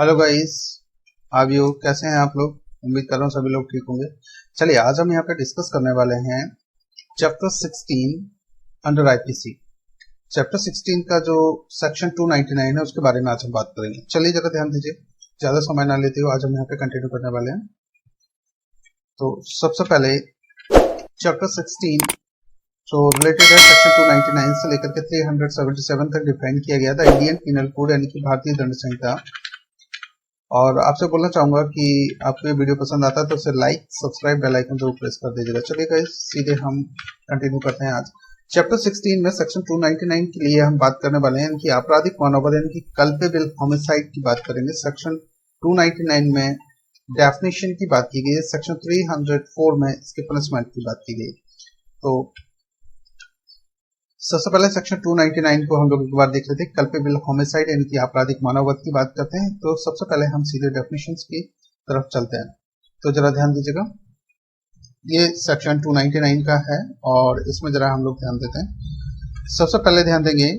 Hello guys, आप you कैसे हैं आप लोग। उम्मीद कर रहा हूँ सभी लोग ठीक होंगे। चलिए आज हम यहाँ पे डिस्कस करने वाले हैं चैप्टर 16 अंडर आईपीसी। चैप्टर 16 का जो सेक्शन 299 है उसके बारे में आज हम बात करेंगे। चलिए जरा ध्यान दीजिए, ज्यादा समय ना लेते हुए आज हम यहाँ पे कंटिन्यू करने वाले हैं। तो सबसे पहले चैप्टर 16 जो रिलेटेड है सेक्शन 299 से लेकर के 377 तक डिफाइन किया गया था इंडियन पिनल कोड यानी कि भारतीय दंड संहिता। और आपसे बोलना चाहूंगा कि आपको ये वीडियो पसंद आता है तो उसे लाइक सब्सक्राइब बेल आइकन जरूर प्रेस कर दीजिएगा। चलिए गाइस सीधे हम कंटिन्यू करते हैं। आज चैप्टर 16 में सेक्शन 299 के लिए हम बात करने वाले हैं कि आपराधिक मानववध यानी कि कल्पेबल होमिसाइड की बात करेंगे। सेक्शन 299 में डेफिनेशन की बात की गई है, सेक्शन 304 में इसके पनिशमेंट की बात की गई। तो सबसे पहले सेक्शन 299 को हम लोग एक बार देख लेते हैं। कल्पेबल होमिसाइड यानी कि आपराधिक मानववध की बात करते हैं। तो सबसे पहले हम सीधे डेफिनेशंस की तरफ चलते हैं। तो जरा ध्यान दीजिएगा, ये सेक्शन 299 का है और इसमें जरा हम लोग ध्यान देते हैं। सबसे पहले ध्यान देंगे,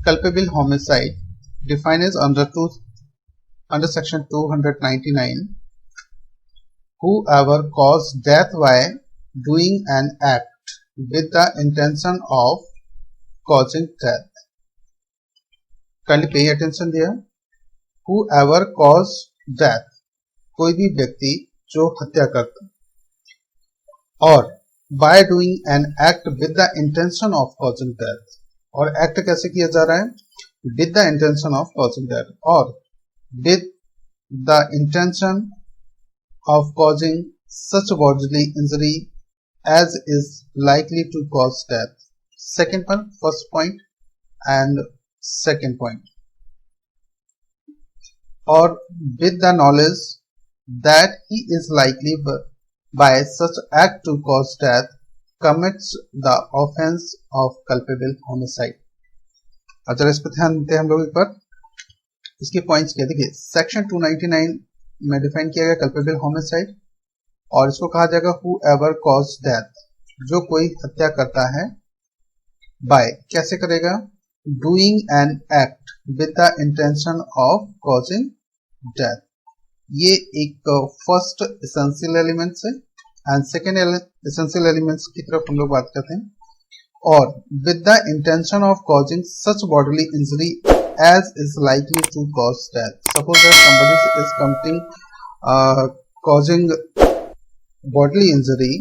culpable homicide defined as under section 299 whoever caused death by doing an act with the intention of causing death. Kindly pay attention there. Whoever caused death, कोई भी व्यक्ति जो हत्या करता, और by doing an act with the intention of causing death, और act कैसे किया जा रहा है, with the intention of causing death, और with the intention of causing such bodily injury as is likely to cause death. Second one, first point and second point. Or with the knowledge that he is likely by such act to cause death commits the offense of culpable homicide. अच्छा इस पर ध्यान देते हैं हम लोग एक बार। इसके पॉइंट्स क्या देखिए, सेक्शन 299 में डिफाइन किया गया कल्पेबल होमिसाइड, और इसको कहा जाएगा whoever caused death, जो कोई हत्या करता है, बाय कैसे करेगा, doing an act with the intention of causing death। ये एक फर्स्ट एसेंशियल एलिमेंट्स है एंड सेकेंड एसेंशियल एलिमेंट्स की तरफ हम लोग बात करते हैं। और with the intention of causing such bodily injury as is likely to cause death. Suppose that somebody is committing causing bodily injury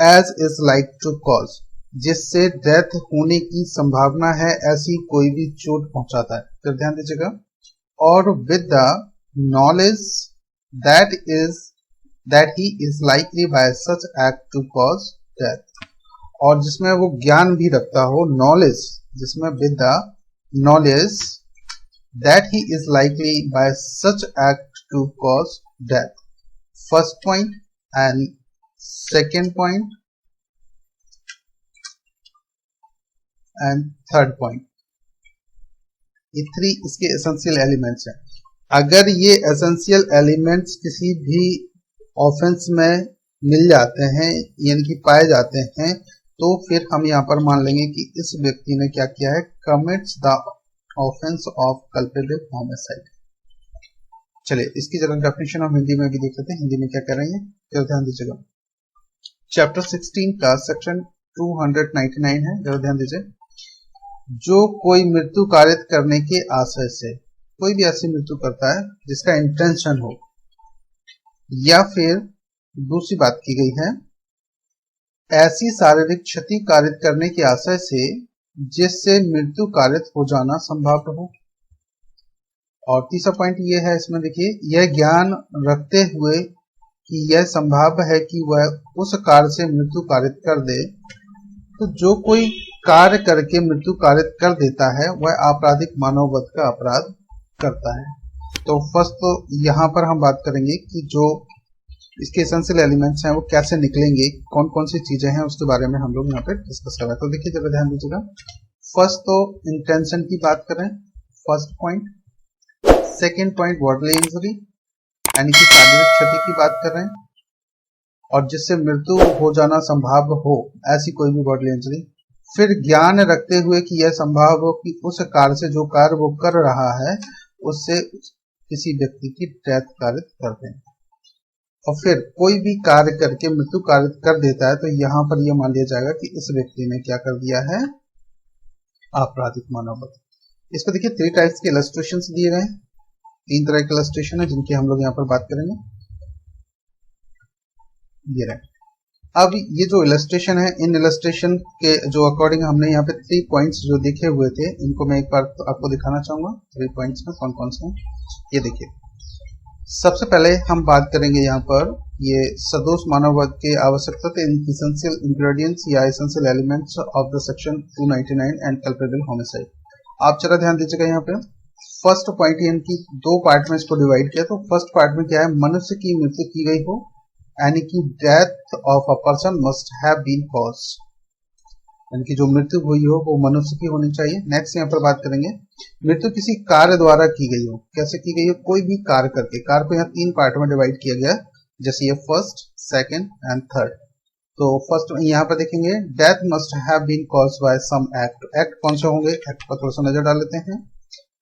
as is like to cause, जिससे death होने की संभावना है, ऐसी कोई भी चोट पहुंचाता है। तो ध्यान दीजिएगा, और with the knowledge that he is likely by such act to cause death, और जिसमें वो ज्ञान भी रखता हो, नॉलेज जिसमें with the knowledge that he is likely by such act to cause death. First point and second point and third point, ये three इसके एसेंशियल एलिमेंट्स हैं। अगर ये एसेंशियल एलिमेंट्स किसी भी ऑफेंस में मिल जाते हैं यानी कि पाए जाते हैं, तो फिर हम यहाँ पर मान लेंगे कि इस व्यक्ति ने क्या किया है, commits the offence of culpable homicide. चलिए इसकी जरा डेफिनेशन हम हिंदी में भी देख लेते हैं, हिंदी में क्या कह रही है, जरा ध्यान दीजिएगा। चैप्टर 16 का सेक्शन 299 है, जरा ध्यान दीजिए। जो कोई मृत्यु कारित करने के आशय से, कोई भी ऐसी मृत्यु करता है जिसका इंटेंशन हो, या फिर दूसरी बात की गई है, ऐसी शारीरिक क्षति कारित करने के आशय से जिससे मृत्यु कारित हो जाना संभव हो। और तीसरा पॉइंट ये है, इसमें देखिए, यह ज्ञान रखते हुए कि यह संभव है कि वह उस कार्य से मृत्यु कारित कर दे। तो जो कोई कार्य करके मृत्यु कारित कर देता है वह आपराधिक मानववध का अपराध करता है। तो फर्स्ट तो यहाँ पर हम बात करेंगे कि जो इसके एसेंशियल एलिमेंट्स हैं वो कैसे निकलेंगे, कौन कौन सी चीजें हैं, उसके बारे में हम लोग यहाँ पे डिस्कस कर रहे हैं। तो देखिए जरा ध्यान दीजिएगा, फर्स्ट तो इंटेंशन की बात करें, first point. Second point bodily injury यानी कि शारीरिक क्षति की बात कर रहे हैं, और जिससे मृत्यु हो जाना संभव हो, ऐसी कोई भी बॉडली इंजरी। फिर ज्ञान रखते हुए कि यह संभव हो कि उस कार्य से, जो कार्य वो कर रहा है, उससे किसी व्यक्ति की डेथ कारित कर दें। और फिर कोई भी कार्य करके मृत्यु कारित कर देता है तो यहाँ पर यह मान लिया जाएगा कि इस व्यक्ति ने क्या कर दिया है, आपराधिक मानवबध। इस पर देखिए 3 टाइप्स के इलस्ट्रेशन दिए गए हैं, 3 तरह के इलस्ट्रेशन है जिनकी हम लोग यहाँ पर बात करेंगे। ये रहे। अब ये जो इलस्ट्रेशन है, इन इलस्ट्रेशन के जो अकॉर्डिंग हमने यहाँ पे 3 पॉइंट्स जो देखे हुए थे, इनको मैं एक बार तो आपको दिखाना चाहूंगा। 3 पॉइंट्स में कौन कौन से हैं ये देखिए। सबसे पहले हम बात करेंगे यहाँ पर ये सदोष मानववाद के आवश्यकता थे एसेंशियल इंग्रेडिएंट्स या essential elements of the section 299 and culpable homicide. आप जरा ध्यान दीजिएगा यहाँ पे फर्स्ट पॉइंट इनकी 2 पार्ट में इसको डिवाइड किया। तो फर्स्ट पार्ट में क्या है, मनुष्य की मृत्यु की गई हो, यानी कि death of a person must have been caused, यानी कि जो मृत्यु हुई हो वो मनुष्य की होनी चाहिए। नेक्स्ट यहाँ पर बात करेंगे मृत्यु किसी कार्य द्वारा की गई हो। कैसे की गई हो, कोई भी कार्य करके। कार्य को यहाँ 3 पार्ट में डिवाइड किया गया, जैसे ये फर्स्ट, सेकंड एंड थर्ड। तो फर्स्ट यहाँ पर देखेंगे death must have been caused by some act. Act कौन से होंगे, एक्ट पर थोड़ा सा नजर डाल लेते हैं।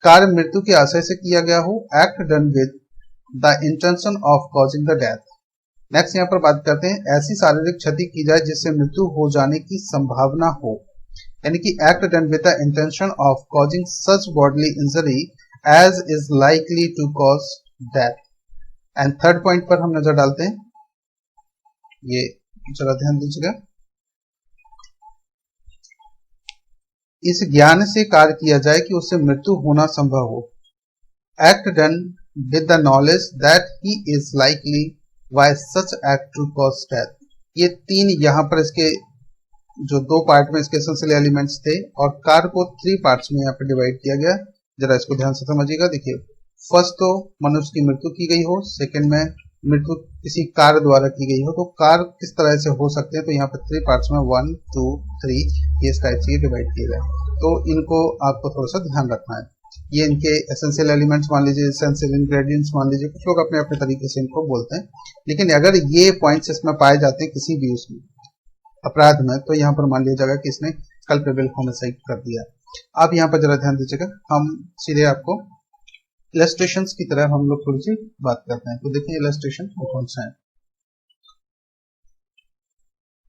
कार्य मृत्यु के आशय से किया गया हो, act done with the intention of causing the death. Next यहाँ पर बात करते हैं ऐसी शारीरिक क्षति की जाए जिससे मृत्यु हो जाने की संभावना हो, यानी कि act done with the intention of causing such bodily injury as is likely to cause death. And third point पर हम नजर डालते हैं, ये जरा ध्यान दीजिएगा। इस ज्ञान से कार्य किया जाए कि उससे मृत्यु होना संभव हो, act done with the knowledge that he is likely Why such act to cause death। ये 3 यहाँ पर इसके जो 2 पार्ट में इसके एसेंशियल एलिमेंट्स थे, और कार्य को 3 पार्ट्स में यहाँ पर डिवाइड किया गया। जरा इसको ध्यान से समझिएगा। देखिए फर्स्ट तो मनुष्य की मृत्यु की गई हो, सेकंड में मृत्यु किसी कार्य द्वारा की गई हो। तो कार्य किस तरह से हो सकते हैं, तो यहाँ पर 3 पार्ट्स में 1 2 3 ये इस टाइप से डिवाइड किए गए। तो इनको आपको थोड़ा सा ध्यान रखना है। ये इनके एसेंशियल एलिमेंट्स मान लीजिए, एसेंशियल इंग्रेडिएंट्स मान लीजिए, कुछ लोग अपने अपने तरीके से इनको बोलते हैं। लेकिन अगर ये पॉइंट्स इसमें पाए जाते हैं किसी भी उसमें अपराध में, तो यहाँ पर मान लिया जाएगा कि इसने कल्पेबल होमिसाइड कर दिया। आप यहाँ पर जरा ध्यान दीजिएगा। हम सीधे आपको इलस्ट्रेशंस की तरह हम लोग थोड़ी सी बात करते हैं। तो देखिए इलस्ट्रेशन वो कौन सा है।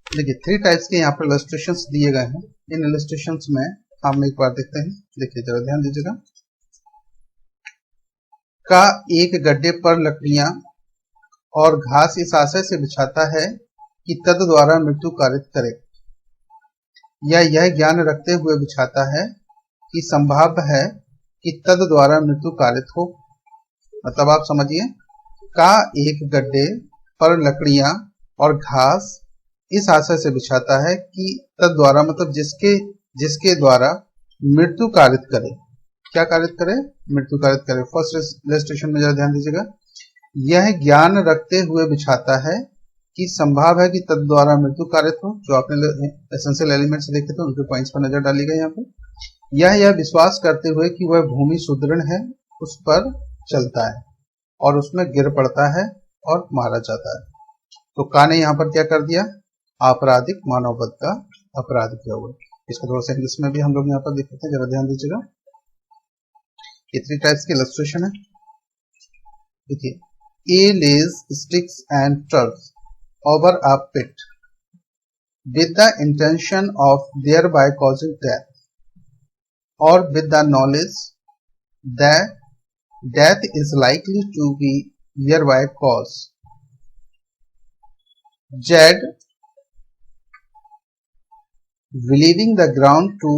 देखिए 3 टाइप्स के यहाँ पर इलस्ट्रेशंस दिए गए हैं। इन इलस्ट्रेशंस में हम एक बार देखते हैं। देखिए जरा ध्यान दीजिएगा। का एक गड्ढे पर लकड़ियां और घास इस आशय से बिछाता है कि तद द्वारा मृत्यु कारित करे, या यह ज्ञान रखते हुए बिछाता है कि संभव है कि तद द्वारा मृत्यु कारित हो। मतलब आप समझिए, का एक गड्ढे पर लकड़ियां और घास इस आशय से बिछाता है कि तद द्वारा मतलब जिसके द्वारा मृत्यु कारित करे। क्या कारित करे, मृत्यु कारित करे। फर्स्ट इलस्ट्रेशन में जरा ध्यान दीजिएगा। यह ज्ञान रखते हुए बिछाता है कि संभव है कि तद द्वारा मृत्यु कारित हो। जो आपने एसेंशियल एलिमेंट्स देखे थे उनके पॉइंट्स पर नजर डालिएगा। यहाँ पे यह विश्वास करते हुए कि वह भूमि सुदृढ़ है, उस पर चलता है और उसमें गिर पड़ता है और मारा जाता है। तो का ने यहाँ पर क्या कर दिया, आपराधिक मानववध का अपराध किया हुआ। इसको थोड़ा सा इंग्लिश में भी हम लोग यहाँ पर देखते हैं, जरा ध्यान दीजिएगा। ये 3 टाइप्स के इलस्ट्रेशन है। देखिए, A lays sticks and turfs over a pit with the intention of thereby causing death, or with the knowledge that death is likely to be thereby caused. Jed, believing the ground to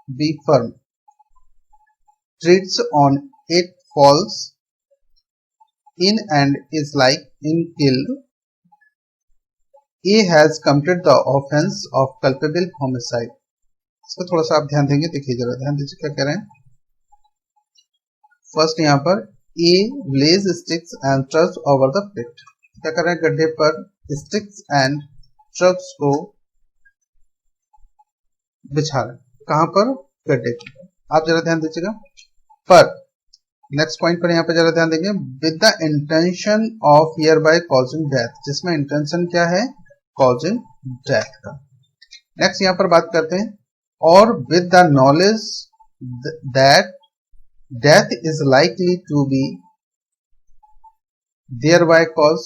be firm, treads on it, falls in and is like in killed. A has committed the offense of culpable homicide. इसको थोड़ा सा आप ध्यान देंगे। देखिए जरा ध्यान दीजिए क्या कह रहे हैं। फर्स्ट यहाँ पर A lays sticks and trucks over the pit। क्या कर रहे हैं, गड्ढे पर स्टिक्स एंड ट्रक्स को बिछा रहे हैं। कहां पर, गड्ढे पर। आप जरा ध्यान दीजिएगा। पर नेक्स्ट पॉइंट पर यहाँ पे जरा ध्यान देंगे, with the intention of here by causing death, जिसमें इंटेंशन क्या है, कॉजिंग डेथ का। नेक्स्ट यहाँ पर बात करते हैं, और with the knowledge that death is likely to be there by cause,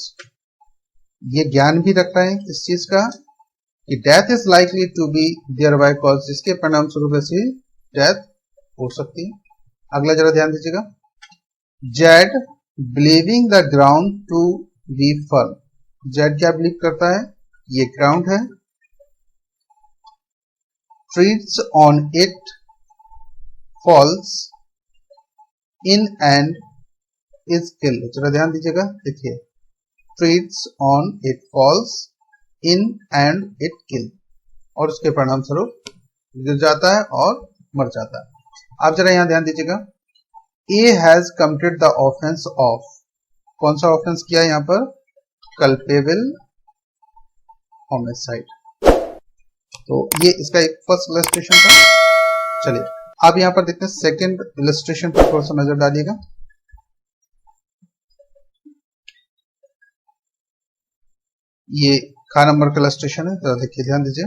ये ज्ञान भी रखता है इस चीज का कि death is likely to be there by cause, जिसके परिणाम स्वरूप ऐसी डेथ हो सकती है। अगला जरा ध्यान दीजिएगा, Z believing the ground to be firm, Z क्या बिलीव करता है, ये ग्राउंड है, treads on it, falls in and is killed, जरा ध्यान दीजिएगा, देखिए treads on it, falls in and it kill, और उसके परिणाम स्वरूप गिर जाता है और मर जाता है। आप जरा यहां ध्यान दीजिएगा, A has committed the offence of, कौन सा ऑफेंस किया यहां पर, कल्पेबल होमिसाइड। तो ये इसका एक फर्स्ट इलस्ट्रेशन था। चलिए अब यहां पर देखते हैं सेकंड इलस्ट्रेशन पर थोड़ा सा नजर डालिएगा। ये का नंबर का इलस्ट्रेशन है, जरा देखिए ध्यान दीजिए।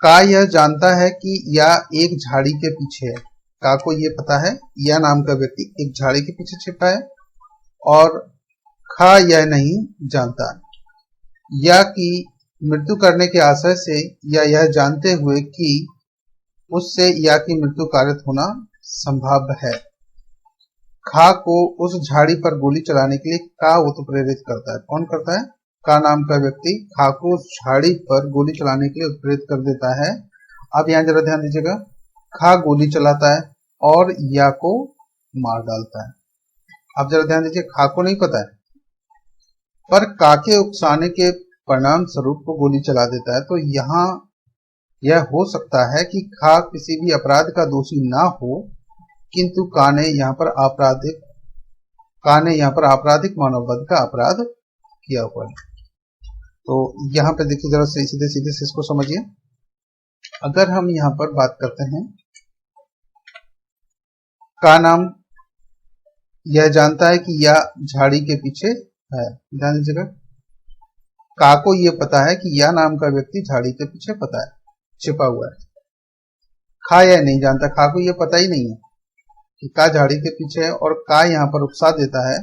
का यह जानता है कि या एक झाड़ी के पीछे है, का को ये पता है या नाम का व्यक्ति एक झाड़ी के पीछे छिपा है, और खा यह नहीं जानता या कि मृत्यु करने के आशय से या यह जानते हुए कि उससे या की मृत्यु कारित होना संभव है। खा को उस झाड़ी पर गोली चलाने के लिए का वो तो प्रेरित करता है, कौन करता है, का नाम का व्यक्ति खा को उस झाड़ी पर गोली चलाने के लिए उत्प्रेरित कर देता है। अब यहाँ जरा ध्यान दीजिएगा, खा गोली चलाता है और या को मार डालता है। अब जरा ध्यान दीजिए, खा को नहीं पता है पर का के उकसाने के परिणाम स्वरूप को गोली चला देता है। तो यहाँ यह हो सकता है कि खा किसी भी अपराध का दोषी ना हो, किंतु का ने यहाँ पर आपराधिक मानववध का अपराध किया हुआ है। तो यहाँ पे देखिए जरा सीधे सीधे से इसको समझिए। अगर हम यहाँ पर बात करते हैं, का नाम यह जानता है कि या झाड़ी के पीछे है, ध्यान दीजिएगा, का को यह पता है कि या नाम का व्यक्ति झाड़ी के पीछे पता है, छिपा हुआ है। खा यह नहीं जानता, खा को यह पता ही नहीं है कि का झाड़ी के पीछे है, और का यहाँ पर उकसा देता है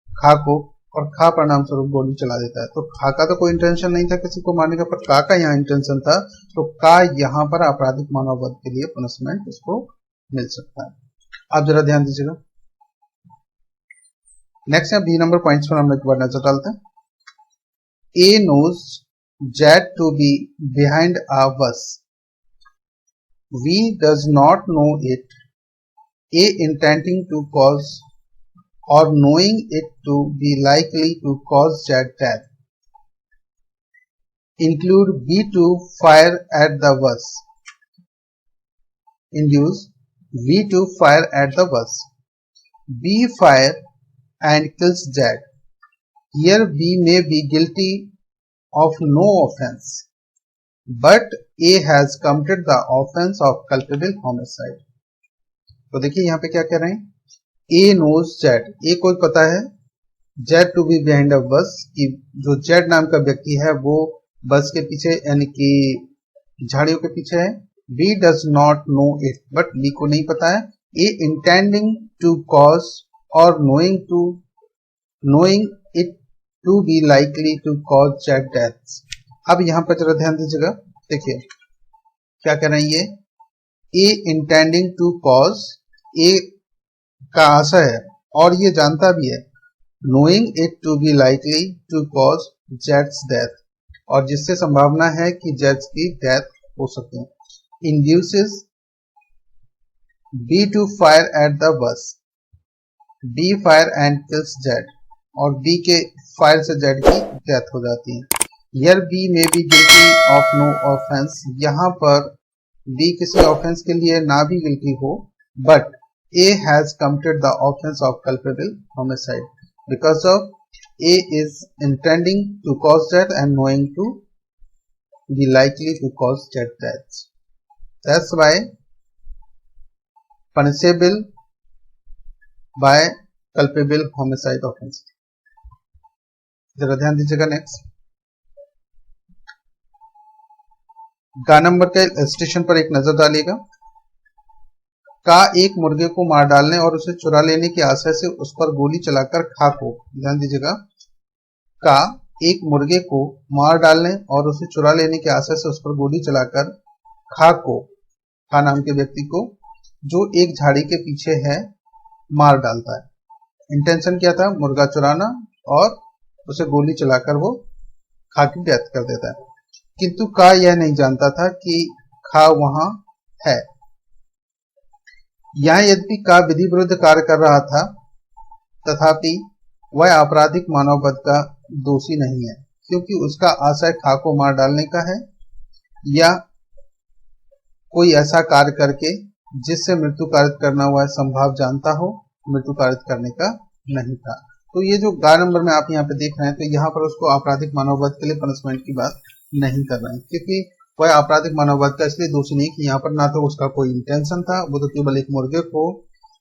खा को, और खा परिणाम स्वरूप गोली चला देता है। तो खा का तो कोई इंटेंशन नहीं था किसी को मारने का, पर का का यहाँ इंटेंशन था, तो का यहाँ पर आपराधिक मानववध के लिए पनिशमेंट उसको मिल सकता है। आप जरा ध्यान दीजिएगा। नेक्स्ट है बी नंबर पॉइंट्स पर हम एक बार नजर डालते हैं। A knows Z to be behind a bus, B does not know it, A intending to cause or knowing it to be likely to cause death. Include B to fire at the bus. Induce V to fire at the bus. B fire and kills Jack. Here B may be guilty of no offense, but A has committed the offense of culpable homicide. तो देखिए यहाँ पे क्या कह रहे हैं, A knows Z, ए को पता है Z to be behind a bus, कि जो जेड नाम का व्यक्ति है वो बस के पीछे यानी कि झाड़ियों के पीछे है। B does not know it, but B को नहीं पता है। ए इंटेंडिंग टू कॉज और knowing it to be likely to cause Z death. अब यहां पर जरा ध्यान दीजिएगा, देखिए क्या कह रहे हैं ये, A intending to cause, A का आशय है और ये जानता भी है, knowing it to be likely to cause जेड्स डेथ, और जिससे संभावना है कि जेड्स की डेथ हो सकती है। Induces B to fire at the bush, B fire and kills Z, और बी के फायर से जेड की डेथ हो जाती है। Here B may be guilty of no offence, यहाँ पर बी किसी ऑफेंस के लिए ना भी गिल्टी हो, but A has committed the offense of culpable homicide because of A is intending to cause death and knowing to be likely to cause death. That's why punishable by culpable homicide offense. जरा ध्यान दीजिएगा। Next गा number के station पर एक नजर डालिएगा। का एक मुर्गे को मार डालने और उसे चुरा लेने की आशा से उस पर गोली चलाकर खा को, ध्यान दीजिएगा, का एक मुर्गे को मार डालने और उसे चुरा लेने की आशा से उस पर गोली चलाकर खा को, खा नाम के व्यक्ति को जो एक झाड़ी के पीछे है मार डालता है। इंटेंशन क्या था? मुर्गा चुराना और उसे गोली चलाकर वो खा की डेथ कर देता है। किंतु का यह नहीं जानता था कि खा वहां है। यहाँ यद्यपि का विधि विरुद्ध कार्य कर रहा था, तथापि वह आपराधिक मानववध का दोषी नहीं है, क्योंकि उसका आशय खा को मार डालने का है या कोई ऐसा कार्य करके जिससे मृत्यु कारित करना वह संभव जानता हो, मृत्यु कारित करने का नहीं था। तो ये जो गा नंबर में आप यहाँ पे देख रहे हैं, तो यहाँ पर उसको आपराधिक मानववध के लिए पनिशमेंट की बात नहीं कर रहे हैं, क्योंकि वह आपराधिक मानववध का इसलिए दोषी नहीं कि यहाँ पर ना तो उसका कोई इंटेंशन था, वो तो केवल एक मुर्गे को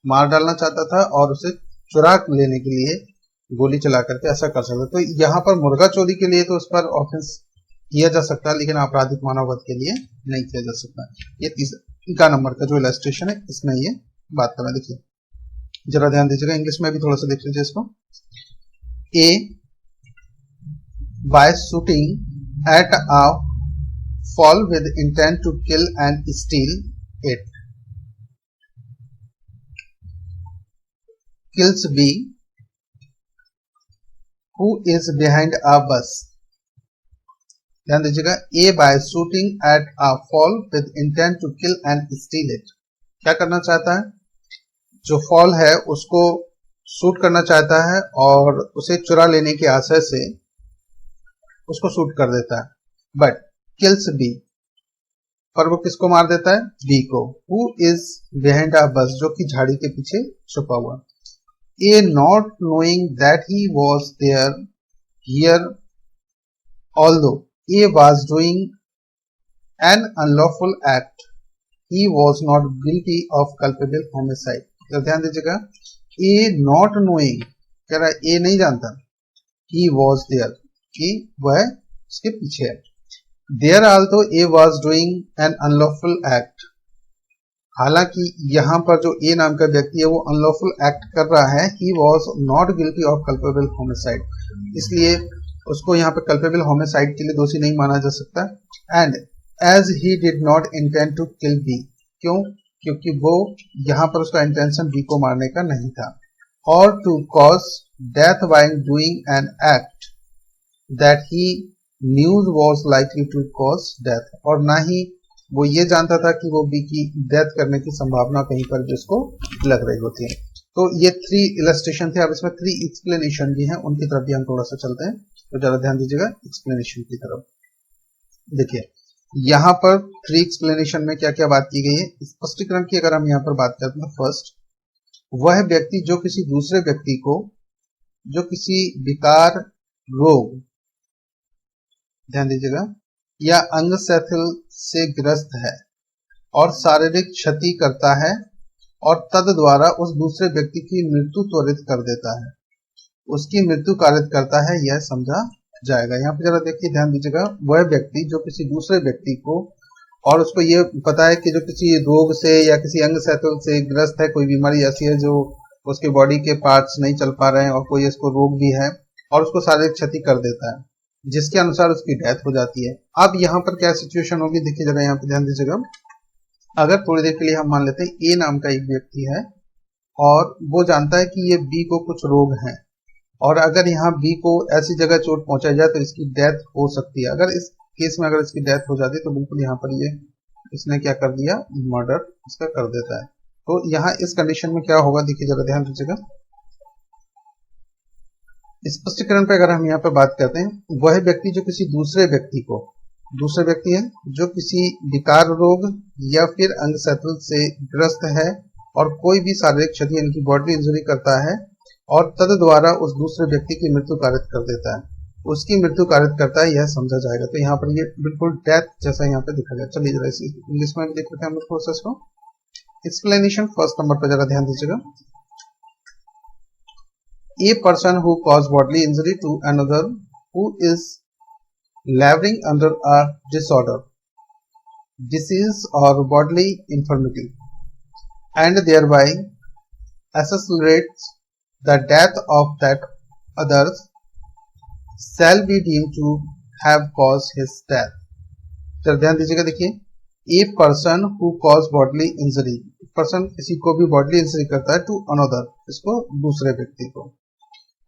मार डालना चाहता था और उसे चुरा लेने के लिए गोली चला करके ऐसा कर सकता। तो यहाँ पर मुर्गा चोरी के लिए तो उस पर ऑफेंस किया जा सकता है, लेकिन आपराधिक मानववध के लिए नहीं किया जा सकता। ये तीसरा नंबर का जो इलस्ट्रेशन है इसमें ये बात करना, देखिए जरा ध्यान दीजिएगा, इंग्लिश में भी थोड़ा सा देख लीजिए इसको। A by shooting at a fall with intent to kill and steal it, kills B who is behind a bus। ध्यान दीजिएगा, A by shooting at a fall with intent to kill and steal it, क्या करना चाहता है? जो fall है उसको shoot करना चाहता है और उसे चुरा लेने की आशा से उसको शूट कर देता है, बट kills B, पर वो किसको मार देता है? B को। Who is behind a bus, जो कि झाड़ी के पीछे छुपा हुआ। A not knowing that he was there here, although A was doing an unlawful act, he was not guilty of culpable homicide। तो ध्यान दीजिएगा, A not knowing कह रहा है A नहीं जानता, he was there कि वह उसके पीछे है। There also A was doing an unlawful act, हालांकि यहाँ पर जो A नाम का व्यक्ति है वो अनलॉफुल एक्ट कर रहा है, he was not guilty of culpable homicide, इसलिए उसको यहाँ पर culpable homicide के लिए दोषी नहीं माना जा सकता। And as he did not intend to kill B, क्यों? क्योंकि वो यहाँ पर उसका इंटेंशन B को मारने का नहीं था। Or to cause death by doing an act that he knows was likely to cause death, और ना ही वो ये जानता था कि वो बी की डेथ करने की संभावना कहीं पर भी उसको लग रही होती है। तो ये 3 इलस्ट्रेशन थे। अब इसमें 3 एक्सप्लेनेशन भी हैं, उनकी तरफ भी हम थोड़ा सा चलते हैं, तो जरा ध्यान दीजिएगा एक्सप्लेनेशन की तरफ। देखिए यहाँ पर 3 एक्सप्लेनेशन में क्या क्या बात की गई है। स्पष्टीकरण की अगर हम यहाँ पर बात करते हैं, फर्स्ट, वह व्यक्ति जो किसी दूसरे व्यक्ति को जो किसी विकार, रोग, ध्यान दीजिएगा, या अंग शैथिल से ग्रस्त है और शारीरिक क्षति करता है और तद द्वारा उस दूसरे व्यक्ति की मृत्यु त्वरित कर देता है, उसकी मृत्यु कारित करता है, यह समझा जाएगा। यहाँ पे जरा देखिए, ध्यान दीजिएगा, वह व्यक्ति जो किसी दूसरे व्यक्ति को, और उसको ये पता है कि जो किसी रोग से या किसी अंग शैथिल से ग्रस्त है, कोई बीमारी ऐसी है जो उसके बॉडी के पार्ट्स नहीं चल पा रहे हैं और कोई इसको रोग भी है, और उसको शारीरिक क्षति कर देता है, जिसके अनुसार उसकी डेथ हो जाती है। अब यहाँ पर क्या सिचुएशन होगी, देखिए जरा यहाँ पे ध्यान दीजिएगा। अगर थोड़ी देर के लिए हम मान लेते हैं ए नाम का एक व्यक्ति है और वो जानता है कि ये बी को कुछ रोग हैं, और अगर यहाँ बी को ऐसी जगह चोट पहुंचाई जाए तो इसकी डेथ हो सकती है। अगर इस केस में अगर इसकी डेथ हो जाती है तो बिल्कुल यहाँ पर ये इसने क्या कर दिया, मर्डर इसका कर देता है। तो यहाँ इस कंडीशन में क्या होगा, देखिए जरा ध्यान दीजिएगा। स्पष्टीकरण पे अगर हम यहाँ पे बात करते हैं, वह व्यक्ति जो किसी दूसरे व्यक्ति को, दूसरे व्यक्ति है जो किसी विकार, रोग या फिर अंग शैथिल से ग्रस्त है और कोई भी शारीरिक क्षति यानी बॉडी इंजरी करता है और तद द्वारा उस दूसरे व्यक्ति की मृत्यु कारित कर देता है, उसकी मृत्यु कारित करता है, यह समझा जाएगा। तो यहाँ पर ये बिल्कुल डेथ जैसा यहाँ पे दिखा गया। चलिए जरा इंग्लिश में भी देख लेते हैं हम लोग प्रोसेस को। एक्सप्लेनेशन फर्स्ट नंबर पर जरा ध्यान दीजिएगा। A person who caused bodily injury to another who is laboring under a disorder, disease or bodily infirmity and thereby accelerates the death of that others shall be deemed to have caused his death. तो ध्यान दीजिएगा, देखिए, a person who cause bodily injury, person किसी को भी bodily injury करता है to another, इसको दूसरे व्यक्ति को,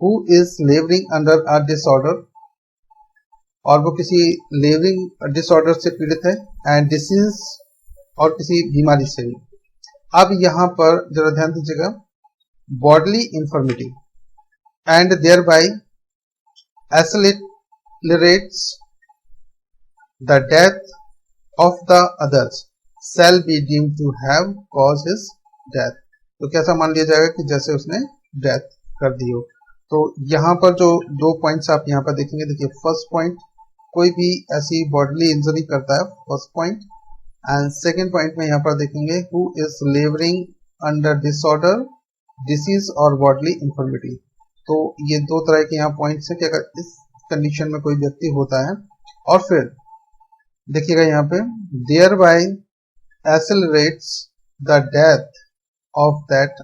who is labouring under a disorder, और वो किसी लेबरिंग डिसऑर्डर से पीड़ित है, एंड डिसीज, और किसी बीमारी से भी। अब यहां पर जरा ध्यान दीजिएगा, bodily infirmity and thereby accelerates the death of the others shall be deemed to have caused his death। तो कैसा मान लिया जाएगा कि जैसे उसने डेथ कर दी हो। तो यहाँ पर जो दो पॉइंट्स आप यहाँ पर देखेंगे, देखिए, फर्स्ट पॉइंट, कोई भी ऐसी बॉडली इंजरी करता है, first point, and second point में यहाँ पर देखेंगे who is labouring under disorder, disease और बॉडली इंफर्मिटी। तो ये दो तरह के यहाँ पॉइंट्स हैं कि अगर इस कंडीशन में कोई व्यक्ति होता है, और फिर देखिएगा यहाँ पे thereby accelerates the death of that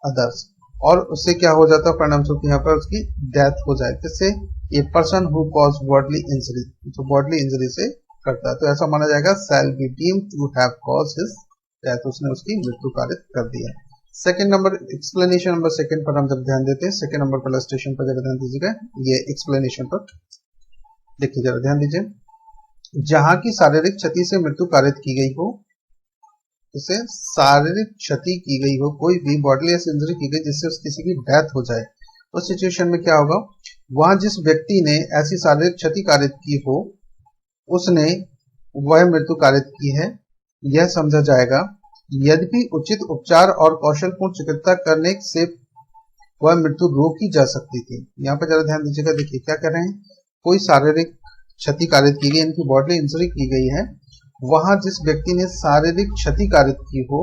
others, और उससे क्या हो जाता है, परिणाम स्वरूप यहाँ पर उसकी डेथ हो जाए, किससे, ये person who cause bodily injury, जो बॉडली इंजरी से करता है, तो ऐसा माना जाएगा shall be deemed to have cause his death, उसने उसकी मृत्यु कारित कर दिया। Second number, explanation number second पर हम जब ध्यान देते हैं, सेकेंड नंबर पर इलस्ट्रेशन पर जरा ध्यान दीजिएगा, ये एक्सप्लेनेशन पर देखिए, जरा ध्यान दीजिए, जहां की शारीरिक क्षति से मृत्यु कारित की गई हो, इसे शारीरिक क्षति की गई हो, कोई भी बॉडली इंजरी की गई जिससे किसी की डेथ हो जाए, उस सिचुएशन में क्या होगा, वहां जिस व्यक्ति ने ऐसी शारीरिक क्षति कारित की हो, उसने वह मृत्यु कारित की है, यह समझा जाएगा। यद्यपि उचित उपचार और कौशलपूर्ण चिकित्सा करने से वह मृत्यु रोकी जा सकती थी। यहाँ पर जरा ध्यान दीजिएगा, देखिए क्या कर रहे हैं, कोई शारीरिक क्षति कारित की गई, इनकी बॉडली इंजरी की गई है, वहां जिस व्यक्ति ने शारीरिक क्षति कारित की हो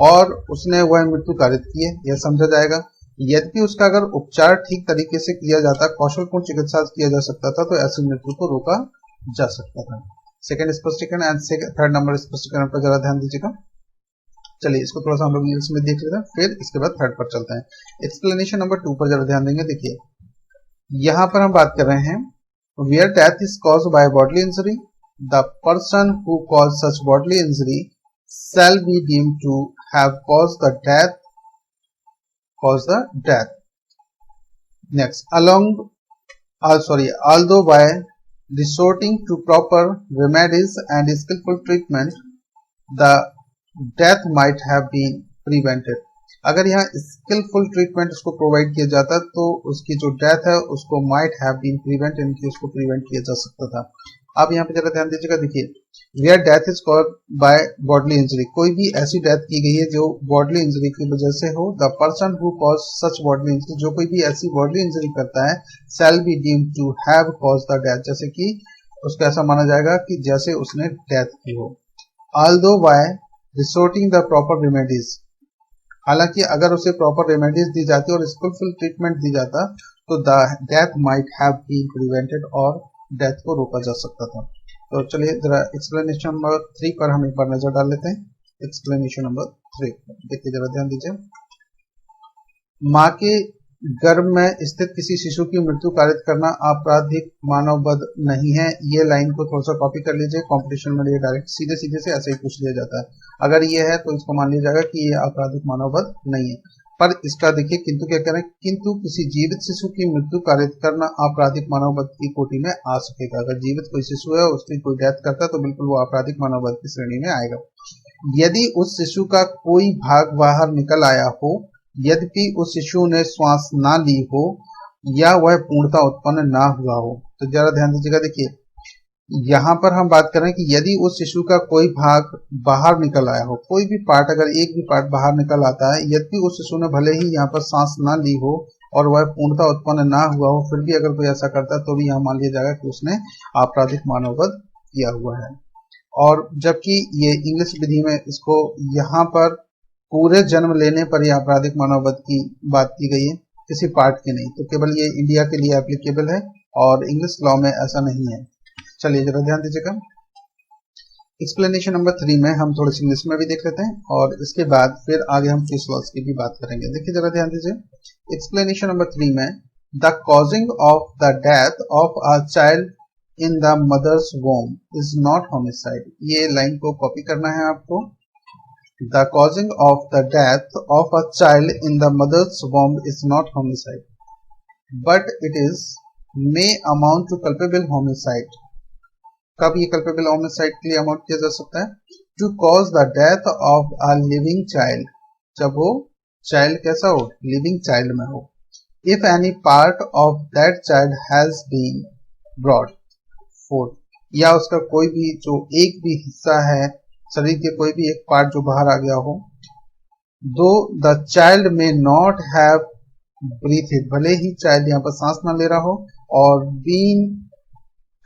और उसने वह मृत्यु कारित की है, यह समझा जाएगा। यद्यपि उसका अगर उपचार ठीक तरीके से किया जाता, कौशलपूर्ण चिकित्सा किया जा सकता था, तो ऐसी मृत्यु को रोका जा सकता था। सेकेंड स्पष्टीकरण एंड थर्ड नंबर स्पष्टीकरण पर जरा ध्यान दीजिएगा। चलिए इसको थोड़ा सा हम लोग इंग्लिश में देख लेते हैं, फिर इसके बाद थर्ड पर चलते हैं। एक्सप्लेनेशन नंबर 2 पर जरा ध्यान देंगे, देखिए यहां पर हम बात कर रहे हैं, where death is caused by bodily injury, the person who cause such bodily injury shall be deemed to have caused the death. Next, although by resorting to proper remedies and skillful treatment, the death might have been prevented. अगर यहाँ skilful treatment उसको provide किया जाता तो उसकी जो death है उसको might have been prevent, इनकी उसको प्रिवेंट किया जा सकता था। अब यहाँ पे जरा ध्यान दीजिएगा, देखिए where death is caused by bodily injury, कोई भी ऐसी डेथ की गई है जो बॉडली इंजरी की वजह से हो, the person who cause such bodily injury, जो कोई भी ऐसी बॉडली इंजरी करता है, shall be deemed to have caused the death, जैसे कि उसको ऐसा माना जाएगा कि जैसे उसने डेथ की हो। Although by resorting the proper remedies, हालांकि अगर उसे प्रॉपर रेमेडीज दी जाती और स्किलफुल ट्रीटमेंट दी जाता तो the death might have been prevented, और डेथ को रोका जा सकता था। तो चलिए जरा एक्सप्लेनेशन नंबर 3 पर हम एक बार नजर डाल लेते हैं। एक्सप्लेनेशन नंबर 3 देखिए, जरा ध्यान दीजिए, माँ के गर्भ में स्थित किसी शिशु की मृत्यु कारित करना आपराधिक मानववध नहीं है। ये लाइन को थोड़ा सा कॉपी कर लीजिए, कंपटीशन में ये डायरेक्ट सीधे सीधे से ऐसे ही पूछ लिया जाता है। अगर ये है तो इसको मान लिया जाएगा कि ये आपराधिक मानववध नहीं है। पर इसका देखिए किंतु क्या करें, किंतु किसी जीवित शिशु की मृत्यु कारित करना आपराधिक मानववध की कोटि में आ सकेगा। अगर जीवित कोई शिशु है उसकी कोई डेथ करता है तो बिल्कुल वो आपराधिक मानववध की श्रेणी में आएगा। यदि उस शिशु का कोई भाग बाहर निकल आया हो, यद्यपि उस शिशु ने श्वास ना ली हो या वह पूर्णता उत्पन्न ना हुआ हो। तो जरा ध्यान दीजिएगा, देखिए यहाँ पर हम बात कर रहे हैं कि यदि उस शिशु का कोई भाग बाहर निकल आया हो, कोई भी पार्ट, अगर एक भी पार्ट बाहर निकल आता है, यद्यपि उस शिशु ने भले ही यहाँ पर सांस ना ली हो और वह पूर्णता उत्पन्न ना हुआ हो, फिर भी अगर कोई ऐसा करता है तो भी यहाँ मान लिया जाएगा कि उसने आपराधिक मानववध किया हुआ है। और जबकि ये इंग्लिश विधि में इसको यहाँ पर पूरे जन्म लेने पर ही आपराधिक मानववध की बात की गई है, किसी पार्ट की नहीं। तो केवल ये इंडिया के लिए एप्लीकेबल है और इंग्लिश लॉ में ऐसा नहीं है। चलिए जरा ध्यान दीजिएगा, एक्सप्लेनेशन नंबर 3 में हम थोड़े इंग्लिश में भी देख लेते हैं और इसके बाद फिर आगे हम केस लॉस की भी बात करेंगे। देखिए जरा ध्यान दीजिए, एक्सप्लेनेशन नंबर 3 में the causing of the death of a child in the mother's womb is not homicide. ये लाइन को कॉपी करना है आपको। The causing of the death of a child in the mother's womb is not homicide but it is may amount to culpable homicide. कब ये culpable homicide के लिए amount किया जा सकता है? To cause the death of a living child, जब वो चाइल्ड कैसा हो, लिविंग चाइल्ड में हो। If any part of that child has been brought forth, या उसका कोई भी जो एक भी हिस्सा है शरीर के कोई भी एक पार्ट जो बाहर आ गया हो। दो द चाइल्ड में नॉट हैव ब्रीथ, भले ही चाइल्ड यहाँ पर सांस ना ले रहा हो और बीन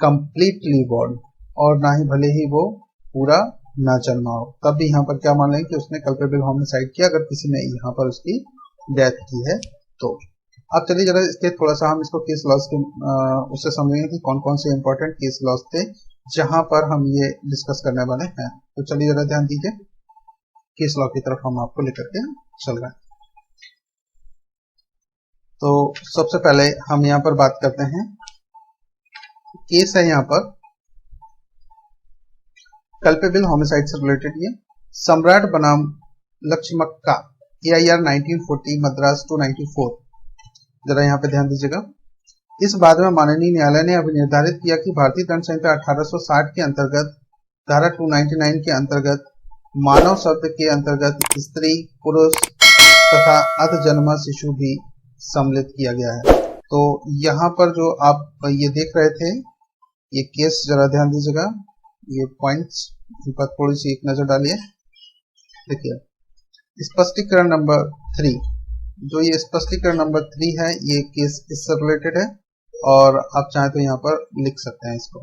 कंप्लीटली बॉर्न, और ना ही भले ही वो पूरा ना जन्मा हो, तब भी यहाँ पर क्या मान लेंगे कि उसने कल्पेबल होमिसाइड किया अगर किसी ने यहाँ पर उसकी डेथ की है तो। अब चलिए जरा इसके थोड़ा सा हम इसको केस लॉस के उससे समझेंगे कि कौन कौन से इंपॉर्टेंट केस लॉस थे जहां पर हम ये डिस्कस करने वाले हैं। तो चलिए जरा ध्यान दीजिए, केस लॉ की तरफ हम आपको लेकर के चल रहे हैं। तो सबसे पहले हम यहाँ पर बात करते हैं, केस है यहाँ पर कल्पेबल होमिसाइड से रिलेटेड। ये सम्राट बनाम लक्ष्मक्का AIR 1940 मद्रास 294। जरा यहाँ पे ध्यान दीजिएगा। इस बाद में माननीय न्यायालय ने अभी निर्धारित किया कि भारतीय दंड संहिता 1860 के अंतर्गत धारा 299 के अंतर्गत मानव शब्द के अंतर्गत स्त्री, पुरुष तथा अधजन्मा शिशु भी सम्मिलित किया गया है। तो यहाँ पर जो आप ये देख रहे थे, ये केस जरा ध्यान दीजिएगा, ये पॉइंट्स इन पर थोड़ी सी एक नजर डालिए। देखिए स्पष्टीकरण नंबर 3, जो ये स्पष्टीकरण नंबर 3 है, ये केस इससे रिलेटेड है और आप चाहें तो यहाँ पर लिख सकते हैं इसको।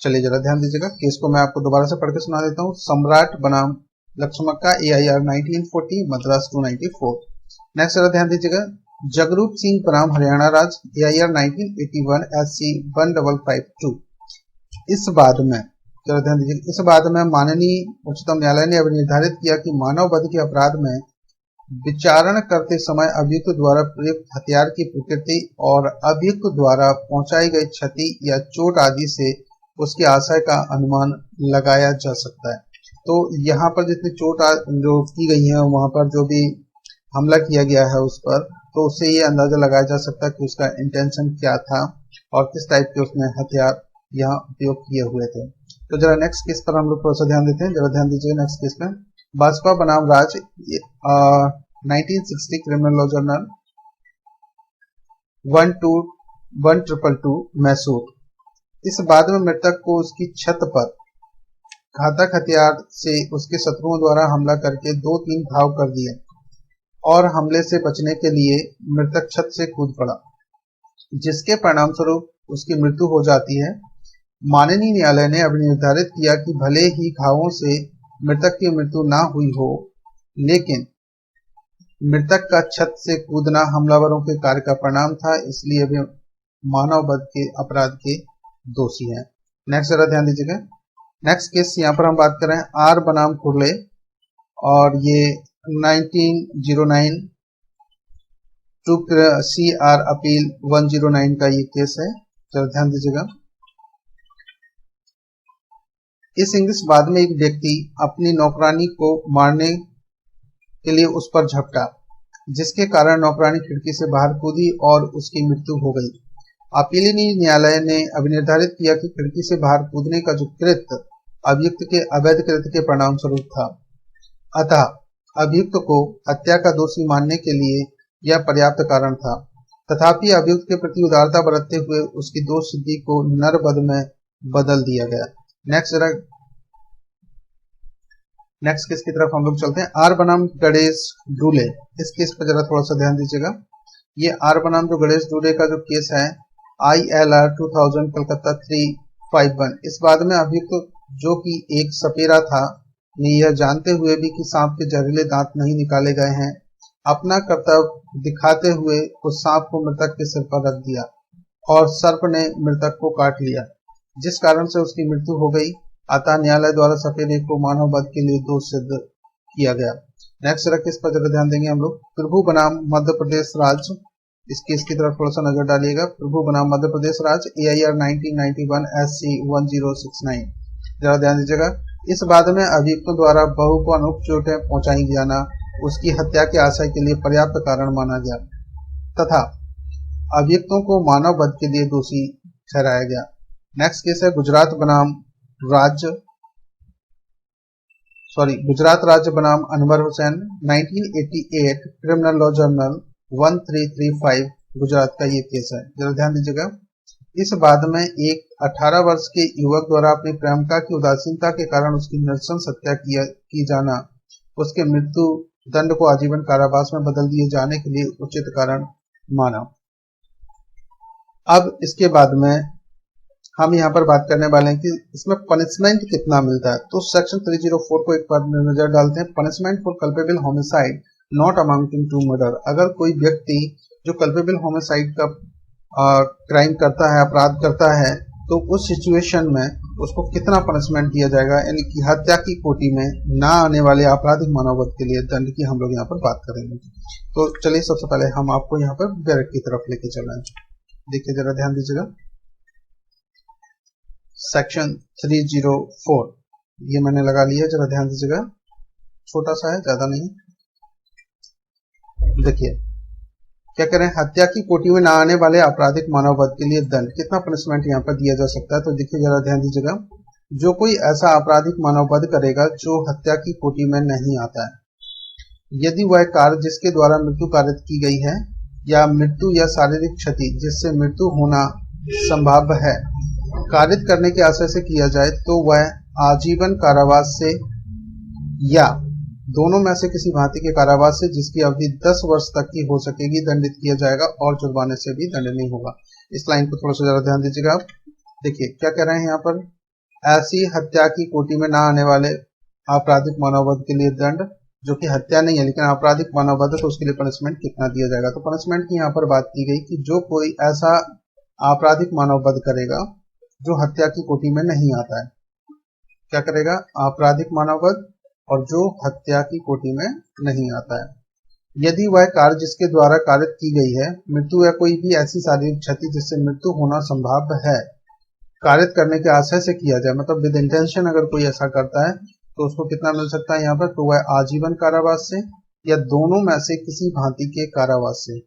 चलिए जरा ध्यान दीजिएगा, केस को मैं आपको दोबारा से पढ़ के सुना देता हूँ। सम्राट बनाम लक्ष्मक्का AIR 1940 मद्रास 294। नेक्स्ट जरा ध्यान दीजिएगा, जगरूप सिंह बनाम हरियाणा राज्य AIR 1981 SC 1552। इस बाद में जरा ध्यान दीजिए, इस बाद में माननीय उच्चतम न्यायालय ने अब निर्धारित किया कि मानव वध के अपराध में विचारण करते समय अभियुक्त द्वारा प्रयुक्त हथियार की प्रकृति और अभियुक्त द्वारा पहुंचाई गई क्षति या चोट आदि से उसके आशय का अनुमान लगाया जा सकता है। तो यहाँ पर जितनी चोट जो की गई है, वहां पर जो भी हमला किया गया है उस पर, तो उससे ये अंदाजा लगाया जा सकता है कि उसका इंटेंशन क्या था और किस टाइप के उसने हथियार यहाँ उपयोग किए हुए थे। तो जरा नेक्स्ट केस पर हम लोग थोड़ा सा ध्यान देते हैं। जरा ध्यान दीजिए नेक्स्ट केस में, भाजपा बनाम राज 1960 क्रिमिनल लॉ जर्नल 1222 मैसूर। इस बाद में मृतक को उसकी छत पर घातक हथियार से उसके शत्रुओं द्वारा हमला करके 2-3 घाव कर दिए और हमले से बचने के लिए मृतक छत से कूद पड़ा, जिसके परिणाम स्वरूप उसकी मृत्यु हो जाती है। माननीय न्यायालय ने अब निर्धारित किया कि भले ही घावों से मृतक की मृत्यु ना हुई हो, लेकिन मृतक का छत से कूदना हमलावरों के कार्य का परिणाम था, इसलिए वे मानव वध के अपराध के दोषी हैं। नेक्स्ट जरा ध्यान दीजिएगा, नेक्स्ट केस यहाँ पर हम बात कर रहे हैं आर बनाम कुर्ले, और ये 1909 टू CR अपील 109 का ये केस है। जरा ध्यान दीजिएगा, इस इंग्लिश बाद में एक व्यक्ति अपनी नौकरानी को मारने के लिए उस पर झपटा, जिसके कारण नौकरानी खिड़की से बाहर कूदी और उसकी मृत्यु हो गई। अपीलीय न्यायालय ने अब निर्धारित किया कि खिड़की से बाहर कूदने का जो कृत्य अभियुक्त के अवैध कृत्य के परिणाम स्वरूप था, अतः अभियुक्त को हत्या का दोषी मानने के लिए यह पर्याप्त कारण था। तथापि अभियुक्त के प्रति उदारता बरतते हुए उसकी दोष सिद्धि को नरवध में बदल दिया गया। नेक्स्ट केस की तरफ हम लोग चलते हैं, आर बनाम गणेश डूले। इस केस पर जरा थोड़ा सा ध्यान दीजिएगा। ये आर बनाम जो गणेश डूले का जो केस है ILR 2000 कलकत्ता 351। इस बाद में अभियुक्त जो कि एक सपेरा था ने यह जानते हुए भी कि सांप के जहरीले दांत नहीं निकाले गए हैं, अपना कर्तव्य दिखाते हुए उस सांप को मृतक के सिर पर रख दिया और सर्प ने मृतक को काट लिया, जिस कारण से उसकी मृत्यु हो गई। अतः न्यायालय द्वारा सफेद एक को मानव वध के लिए दोष सिद्ध किया गया। नेक्स्ट जरा किस पर जरा ध्यान देंगे हम लोग, प्रभु बनाम मध्य प्रदेश राज्य, इस केस की तरफ थोड़ा सा नजर डालिएगा। प्रभु बनाम मध्य प्रदेश राज्य, AIR 1991 SC 1069। जरा ध्यान दीजिएगा। इस वाद में अभियुक्तों द्वारा बहू को अनूप चोटें पहुंचाई जाना उसकी हत्या के आशय के लिए पर्याप्त कारण माना गया तथा अभियुक्तों को मानव वध के लिए दोषी ठहराया गया। नेक्स्ट केस है गुजरात राज्य बनाम Anwar Hussain, 1988 criminal law journal 1335 Gujarat का ये केस है। जरा ध्यान दीजिएगा। इस वाद में एक 18 वर्ष के युवक द्वारा अपनी प्रेमिका की उदासीनता के कारण उसकी नृशंस हत्या की जाना उसके मृत्यु दंड को आजीवन कारावास में बदल दिए जाने के लिए उचित कारण माना। अब इसके बाद में हम यहाँ पर बात करने वाले हैं कि इसमें पनिशमेंट कितना मिलता है। तो सेक्शन 304 को एक बार नजर डालते हैं। Punishment for culpable homicide not amounting to murder. अगर कोई व्यक्ति जो कल्पेबल होमिसाइड का क्राइम करता है, अपराध करता है, तो उस सिचुएशन में उसको कितना पनिशमेंट दिया जाएगा, यानी कि हत्या की कोटि में ना आने वाले आपराधिक मानववध के लिए दंड की हम लोग यहाँ पर बात करेंगे। तो चलिए सबसे पहले हम आपको यहाँ पर बैरक की तरफ लेके चल रहे हैं। देखिए जरा ध्यान दीजिएगा। सेक्शन 304 ये मैंने लगा लिया, जरा ध्यान दीजिएगा। छोटा सा है, ज्यादा नहीं। देखिए क्या करें, हत्या की कोटि में ना आने वाले आपराधिक मानववध के लिए दंड कितना पनिशमेंट यहाँ पर दिया जा सकता है। तो देखिए जरा ध्यान दीजिएगा। जो कोई ऐसा आपराधिक मानववध करेगा जो हत्या की कोटि में नहीं आता है, यदि वह कार्य जिसके द्वारा मृत्यु कारित की गई है या मृत्यु या शारीरिक क्षति जिससे मृत्यु होना संभाव्य है कारित करने के आशय से किया जाए, तो वह आजीवन कारावास से या दोनों में से किसी भांति के कारावास से जिसकी अवधि 10 वर्ष तक की हो सकेगी दंडित किया जाएगा और जुर्माने से भी दंड नहीं होगा। इस लाइन को थोड़ा सा जरा ध्यान दीजिएगा। देखिए क्या कह रहे हैं यहाँ पर, ऐसी हत्या की कोटि में ना आने वाले आपराधिक मानववध के लिए दंड, जो कि हत्या नहीं है लेकिन आपराधिक मानववध, तो उसके लिए पनिशमेंट कितना दिया जाएगा। तो पनिशमेंट की यहाँ पर बात की गई कि जो कोई ऐसा आपराधिक मानववध करेगा जो हत्या की कोटि में नहीं आता है, क्या करेगा, आपराधिक मानववध, और जो हत्या की कोटि में नहीं आता है, यदि वह कार्य जिसके द्वारा कारित की गई है मृत्यु या कोई भी ऐसी शारीरिक क्षति जिससे मृत्यु होना संभाव्य है कारित करने के आशय से किया जाए, मतलब विद इंटेंशन अगर कोई ऐसा करता है तो उसको कितना मिल सकता है यहाँ पर, तो वह आजीवन कारावास से या दोनों में से किसी भांति के कारावास से,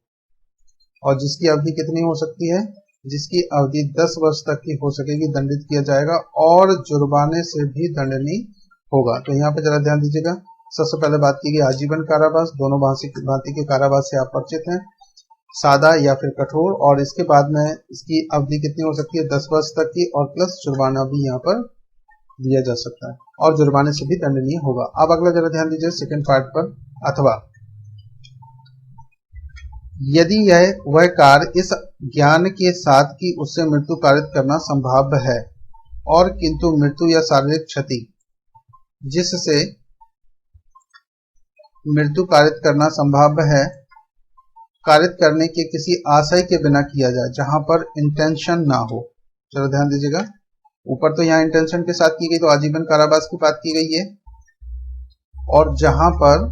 और जिसकी अवधि कितनी हो सकती है, जिसकी अवधि 10 वर्ष तक की हो सकेगी, दंडित किया जाएगा और जुर्माने से भी दंडनीय होगा। तो यहाँ पे जरा ध्यान दीजिएगा। सबसे पहले बात की गई आजीवन कारावास, दोनों भांति के कारावास से आप परिचित हैं, सादा या फिर कठोर, और इसके बाद में इसकी अवधि कितनी हो सकती है, 10 वर्ष तक की, और प्लस जुर्माना भी यहाँ पर दिया जा सकता है और जुर्माने से भी दंडनीय होगा। अब अगला जरा ध्यान दीजिए सेकंड पार्ट पर, अथवा यदि यह वह कार्य इस ज्ञान के साथ कि उससे मृत्यु कारित करना संभाव्य है और किंतु मृत्यु या शारीरिक क्षति जिससे मृत्यु कारित करना संभाव्य है कारित करने के किसी आशय के बिना किया जाए, जहां पर इंटेंशन ना हो। चलो ध्यान दीजिएगा, ऊपर तो यहाँ इंटेंशन के साथ की गई तो आजीवन कारावास की बात की गई है, और जहां पर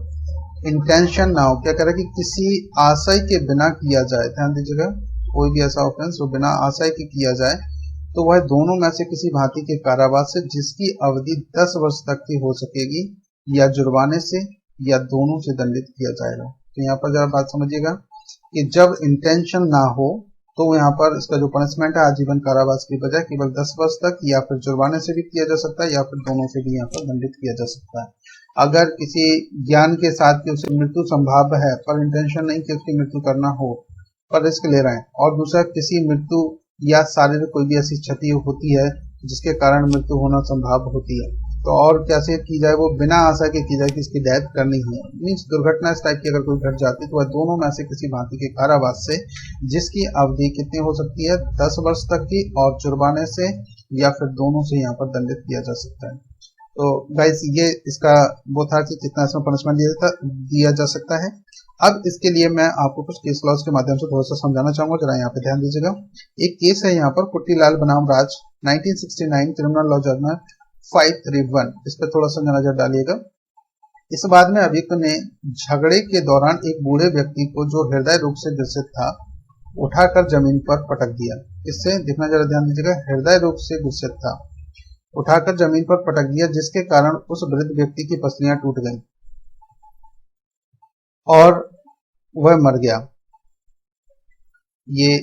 इंटेंशन ना हो, क्या कह रहा है कि किसी आशय के बिना किया जाए। ध्यान दीजिएगा, कोई भी ऐसा ऑफेंस जो बिना आशय के किया जाए तो वह दोनों में से किसी भांति के कारावास से जिसकी अवधि 10 वर्ष तक की हो सकेगी या जुर्माने से या दोनों से दंडित किया जाएगा। तो यहाँ पर जरा बात समझिएगा कि जब इंटेंशन ना हो तो यहाँ पर इसका जो पनिशमेंट है आजीवन कारावास की बजाय केवल 10 वर्ष तक या फिर जुर्माने से भी किया जा सकता है या फिर दोनों से भी यहाँ पर दंडित किया जा सकता है। अगर किसी ज्ञान के साथ कि उसे मृत्यु संभाव्य है पर इंटेंशन नहीं कि उसकी मृत्यु करना हो, पर रिस्क ले रहे हैं, और दूसरा किसी मृत्यु या शारीरिक कोई भी ऐसी क्षति होती है जिसके कारण मृत्यु होना संभाव्य होती है, तो और कैसे की जाए, वो बिना आशा के की जाए कि इसकी डेथ करनी है, मीन्स दुर्घटना इस टाइप की अगर कोई घट जाती तो वह दोनों में से किसी भांति के कारावास से जिसकी अवधि कितनी हो सकती है, 10 वर्ष तक की, और जुर्माने से या फिर दोनों से यहाँ पर दंडित किया जा सकता है। तो गाइस ये इसका वो था कि कितना इसमें पनिशमेंट दिया जा सकता है। अब इसके लिए मैं आपको कुछ केस लॉज के माध्यम से थोड़ा सा समझाना चाहूंगा, जरा यहाँ पे ध्यान दीजिएगा। एक केस है यहाँ पर कुट्टीलाल बनाम राज 1969 क्रिमिनल लॉ जर्नल 531, इस पर थोड़ा सा नजर डालिएगा। इस बाद में अभियुक्त ने झगड़े के दौरान एक बूढ़े व्यक्ति को जो हृदय रोग से ग्रसित था उठाकर जमीन पर पटक दिया। इससे देखना जरा ध्यान दीजिएगा, हृदय रोग से ग्रसित था, उठाकर जमीन पर पटक दिया, जिसके कारण उस वृद्ध व्यक्ति की पसलियां टूट गईं और वह मर गया। ये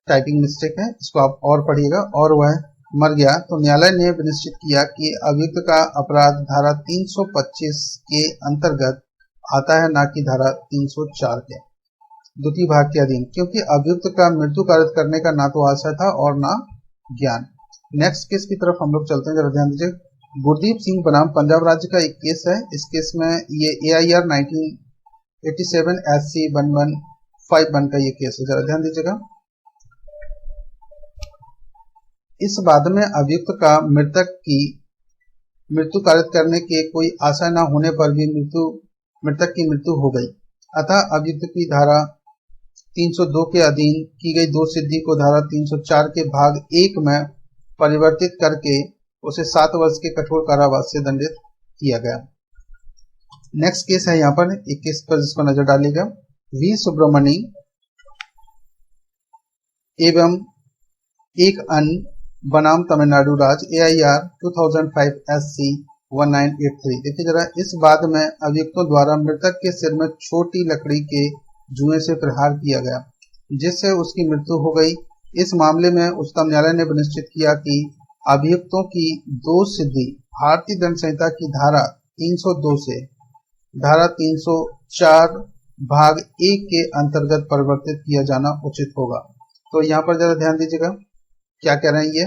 टाइपिंग मिस्टेक है, इसको आप और पढ़िएगा। और वह मर गया तो न्यायालय ने निश्चित किया कि अभियुक्त का अपराध धारा 325 के अंतर्गत आता है, ना कि धारा 304 के द्वितीय भाग के अधीन, क्योंकि अभियुक्त का मृत्यु कारित करने का ना तो आशय था और ना ज्ञान। नेक्स्ट केस की तरफ हम लोग चलते हैं, जरा ध्यान दीजिए। गुरदीप सिंह बनाम पंजाब राज्य का एक केस है। इस केस में ये AIR 1987 SC 1151 का ये केस है, जरा ध्यान दीजिएगा। इस वाद में अभियुक्त का मृतक की मृत्यु कारित करने के कोई आशय न होने पर भी मृतक की मृत्यु हो गई, अतः अभियुक्त की धारा 302 के अधीन की गई दो सिद्धि को धारा 304 के भाग 1 में परिवर्तित करके उसे 7 वर्ष के कठोर कारावास से दंडित किया गया। नेक्स्ट केस है यहाँ पर, एक केस पर जिस पर नजर डालिएगा। वी सुब्रमणी एवं एक अन्य बनाम तमिलनाडु राज्य AIR 2005 SC 1983। देखिए जरा, इस बाद में अभियुक्तों द्वारा मृतक के सिर में छोटी लकड़ी के जुए से प्रहार किया गया, जिससे उसकी मृत्यु हो गई। इस मामले में उच्चतम न्यायालय ने निश्चित किया कि अभियुक्तों की दो सिद्धि भारतीय दंड संहिता की धारा 302 से धारा 304 भाग 1 के अंतर्गत परिवर्तित किया जाना उचित होगा। तो यहाँ पर जरा ध्यान दीजिएगा, क्या कह रहे हैं ये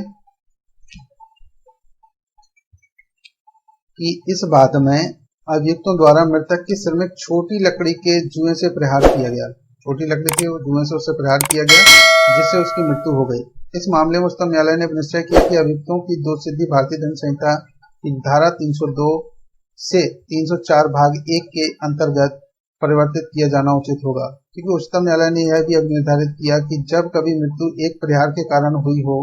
कि इस बात में अभियुक्तों द्वारा मृतक के सिर में छोटी लकड़ी के जुए से प्रहार किया गया, छोटी लकड़ी के जुए से उससे प्रहार किया गया, जिससे उसकी मृत्यु हो गई। इस मामले में उच्चतम न्यायालय ने निश्चय किया कि अभियुक्तों की दो सिद्धि भारतीय दंड संहिता की धारा 302 से 304 भाग 1 के अंतर्गत परिवर्तित किया जाना उचित होगा, क्योंकि उच्चतम न्यायालय ने यह भी निर्धारित किया कि जब कभी मृत्यु एक प्रहार के कारण हुई हो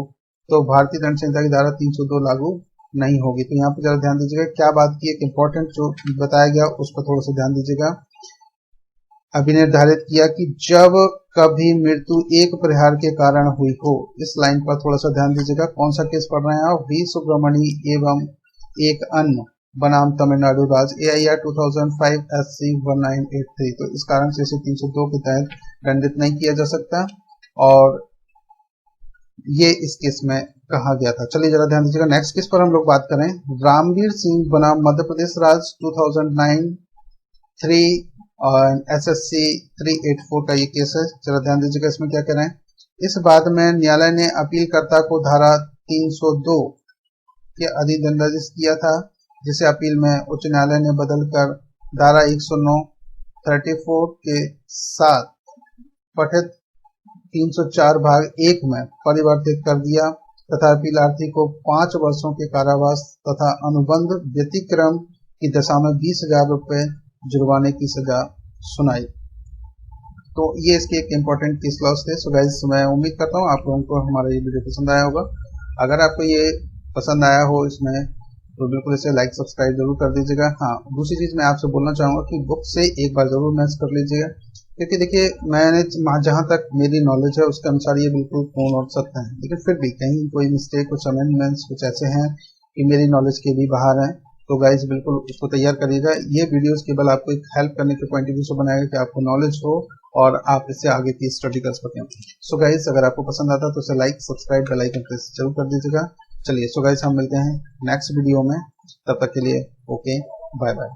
तो भारतीय दंड संहिता की धारा 302 लागू नहीं होगी। तो यहाँ पर जरा ध्यान दीजिएगा, क्या बात की, एक इंपॉर्टेंट जो बताया गया उस पर थोड़ा सा ध्यान दीजिएगा। अभी निर्धारित किया कि जब कभी मृत्यु एक प्रहार के कारण हुई हो, इस लाइन पर थोड़ा सा ध्यान दीजिएगा। कौन सा केस पढ़ रहे हैं आप? वी सुब्रमणी एवं एक अन्य बनाम तमिलनाडु राज्य AIR 2005 SC 1983। तो इस कारण से इसे 302 के तहत दंडित नहीं किया जा सकता और ये इस केस में कहा गया था। चलिए जरा ध्यान दीजिएगा, नेक्स्ट केस पर हम लोग बात करें। रामवीर सिंह बनाम मध्य प्रदेश राज्य 2009 3 और SSC 384 का ये केस है, जरा ध्यान दीजिएगा इसमें क्या कह रहे हैं। इस बात में न्यायालय ने अपीलकर्ता को धारा 302 के अधीन दंडादेश किया था, जिसे अपील में उच्च न्यायालय ने बदलकर धारा 109 34 के साथ पठित 304 भाग 1 में परिवर्तित कर दिया तथा अपीलार्थी को 5 वर्षों के कारावास तथा अनुबंध व्यतिक्रम की दशा में 20,000 रुपए जुर्माने की सजा सुनाई। तो ये इसके एक इम्पोर्टेंट केस लॉस थे। सो गाइस, मैं उम्मीद करता हूँ आप लोगों को हमारा ये वीडियो पसंद आया होगा। अगर आपको ये पसंद आया हो इसमें तो बिल्कुल इसे लाइक सब्सक्राइब जरूर कर दीजिएगा। हाँ, दूसरी चीज मैं आपसे बोलना चाहूंगा कि बुक से एक बार जरूर मैच कर लीजिएगा, क्योंकि देखिए मैंने जहां तक मेरी नॉलेज है उसके अनुसार ये बिल्कुल पूर्ण और सत्य है, लेकिन फिर भी कहीं कोई मिस्टेक, कुछ अमेंडमेंट्स कुछ ऐसे हैं कि मेरी नॉलेज के भी बाहर हैं। तो गाइज बिल्कुल उसको तैयार करिएगा। ये वीडियोस केवल आपको एक हेल्प करने के पॉइंट ऑफ व्यू से बनाएगा कि आपको नॉलेज हो और आप इससे आगे की स्टडी कर सकें। सो गाइज, अगर आपको पसंद आता तो इसे like subscribe bell icon press जरूर कर दीजिएगा। चलिए सो गाइज, हम मिलते हैं नेक्स्ट वीडियो में, तब तक के लिए ओके, बाय बाय।